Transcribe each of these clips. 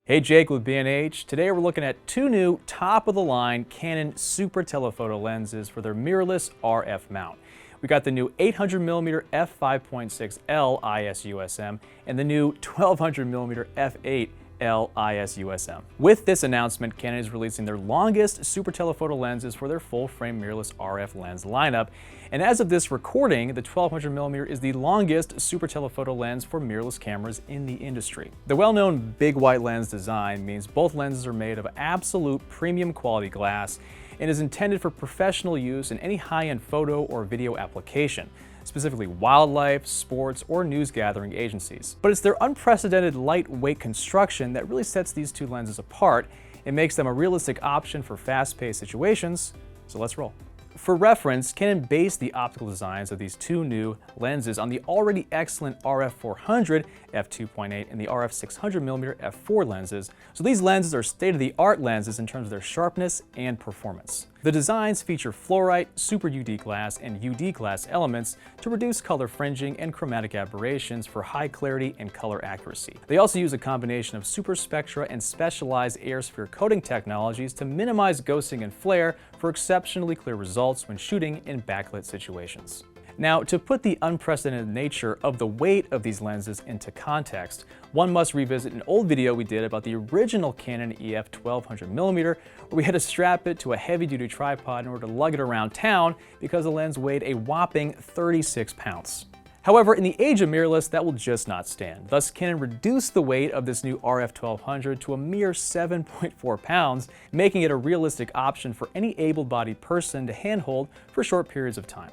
Hey, Jake with B&H. Today we're looking at two new top-of-the-line Canon Super Telephoto lenses for their mirrorless RF mount. We got the new 800mm f5.6 L IS USM and the new 1200mm f8 L IS USM. With this announcement, Canon is releasing their longest Super Telephoto lenses for their full-frame mirrorless RF lens lineup. And as of this recording, the 1200mm is the longest Super Telephoto lens for mirrorless cameras in the industry. The well-known big white lens design means both lenses are made of absolute premium quality glass and is intended for professional use in any high-end photo or video application, specifically wildlife, sports, or news gathering agencies. But it's their unprecedented lightweight construction that really sets these two lenses apart and makes them a realistic option for fast-paced situations, so let's roll. For reference, Canon based the optical designs of these two new lenses on the already excellent RF 400 f2.8 and the RF 600mm f4 lenses, so these lenses are state-of-the-art lenses in terms of their sharpness and performance. The designs feature flourite, super UD glass, and UD glass elements to reduce color fringing and chromatic aberrations for high clarity and color accuracy. They also use a combination of super spectra and specialized air sphere coating technologies to minimize ghosting and flare for exceptionally clear results when shooting in backlit situations. Now, to put the unprecedented nature of the weight of these lenses into context, one must revisit an old video we did about the original Canon EF 1200mm, where we had to strap it to a heavy-duty tripod in order to lug it around town because the lens weighed a whopping 36 pounds. However, in the age of mirrorless, that will just not stand. Thus, Canon reduced the weight of this new RF 1200 to a mere 7.4 pounds, making it a realistic option for any able-bodied person to handhold for short periods of time.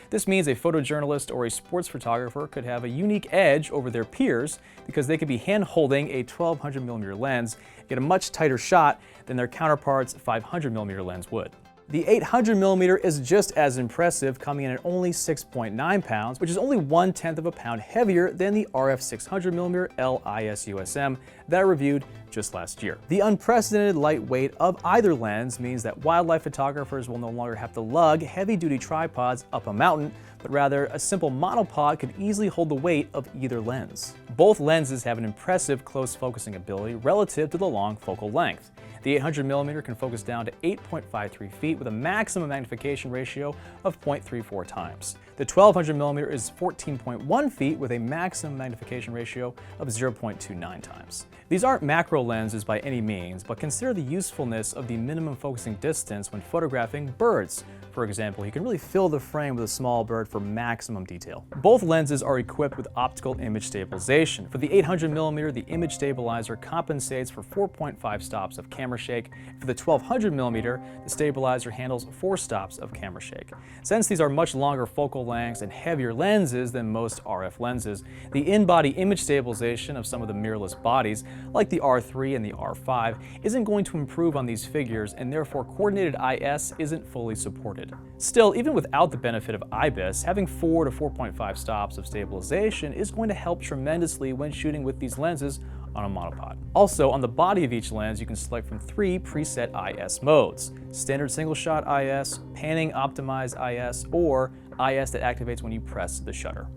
This means a photojournalist or a sports photographer could have a unique edge over their peers because they could be hand-holding a 1200mm lens, get a much tighter shot than their counterparts' 500mm lens would. The 800mm is just as impressive, coming in at only 6.9 pounds, which is only 1/10 of a pound heavier than the RF 600mm L IS USM that I reviewed just last year. The unprecedented lightweight of either lens means that wildlife photographers will no longer have to lug heavy-duty tripods up a mountain, but rather a simple monopod could easily hold the weight of either lens. Both lenses have an impressive close focusing ability relative to the long focal length. The 800mm can focus down to 8.53 feet with a maximum magnification ratio of 0.34 times. The 1200mm is 14.1 feet with a maximum magnification ratio of 0.29 times. These aren't macro lenses by any means, but consider the usefulness of the minimum focusing distance when photographing birds. For example, you can really fill the frame with a small bird for maximum detail. Both lenses are equipped with Optical Image Stabilization. For the 800mm, the image stabilizer compensates for 4.5 stops of camera shake. For the 1200mm, the stabilizer handles 4 stops of camera shake. Since these are much longer focal lengths and heavier lenses than most RF lenses, the in-body image stabilization of some of the mirrorless bodies, like the R3 and the R5, isn't going to improve on these figures, and therefore coordinated IS isn't fully supported. Still, even without the benefit of IBIS, having 4 to 4.5 stops of stabilization is going to help tremendously when shooting with these lenses on a monopod. Also, on the body of each lens, you can select from 3 preset IS modes: standard single shot IS, panning optimized IS, or IS that activates when you press the shutter.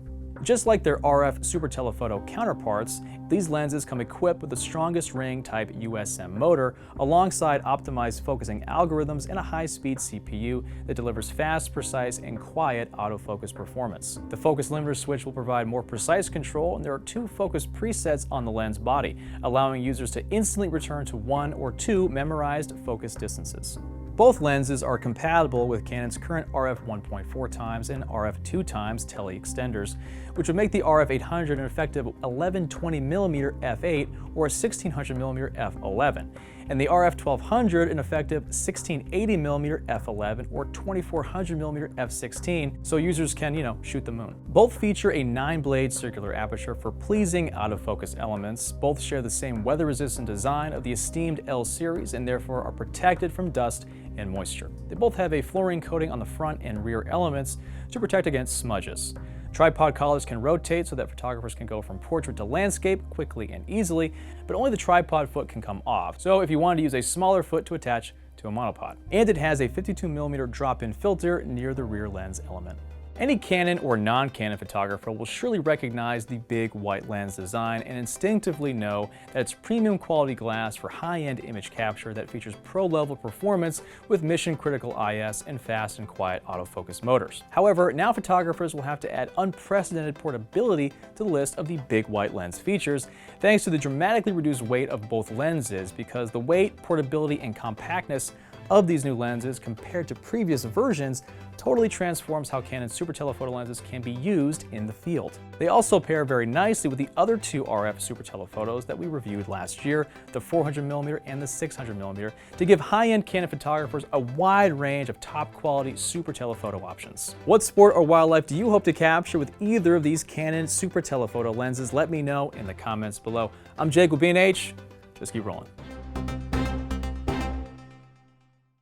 Just like their RF Super Telephoto counterparts, these lenses come equipped with the strongest ring type USM motor alongside optimized focusing algorithms and a high-speed CPU that delivers fast, precise, and quiet autofocus performance. The focus limiter switch will provide more precise control, and there are 2 focus presets on the lens body, allowing users to instantly return to 1 or 2 memorized focus distances. Both lenses are compatible with Canon's current RF 1.4 times and RF 2 times tele extenders, which would make the RF 800 an effective 1120mm f8 or a 1600mm f11, and the RF 1200 an effective 1680mm f11 or 2400mm f16, so users can, shoot the moon. Both feature a 9-blade circular aperture for pleasing out-of-focus elements. Both share the same weather-resistant design of the esteemed L series and therefore are protected from dust and moisture. They both have a fluorine coating on the front and rear elements to protect against smudges. Tripod collars can rotate so that photographers can go from portrait to landscape quickly and easily, but only the tripod foot can come off, so if you wanted to use a smaller foot to attach to a monopod. And it has a 52mm drop-in filter near the rear lens element. Any Canon or non-Canon photographer will surely recognize the big white lens design and instinctively know that it's premium quality glass for high-end image capture that features pro-level performance with mission-critical IS and fast and quiet autofocus motors. However, now photographers will have to add unprecedented portability to the list of the big white lens features, thanks to the dramatically reduced weight of both lenses, because the weight, portability, and compactness of these new lenses compared to previous versions totally transforms how Canon super telephoto lenses can be used in the field. They also pair very nicely with the other two RF super telephotos that we reviewed last year, the 400mm and the 600mm, to give high-end Canon photographers a wide range of top-quality super telephoto options. What sport or wildlife do you hope to capture with either of these Canon super telephoto lenses? Let me know in the comments below. I'm Jake with B&H. Just keep rolling.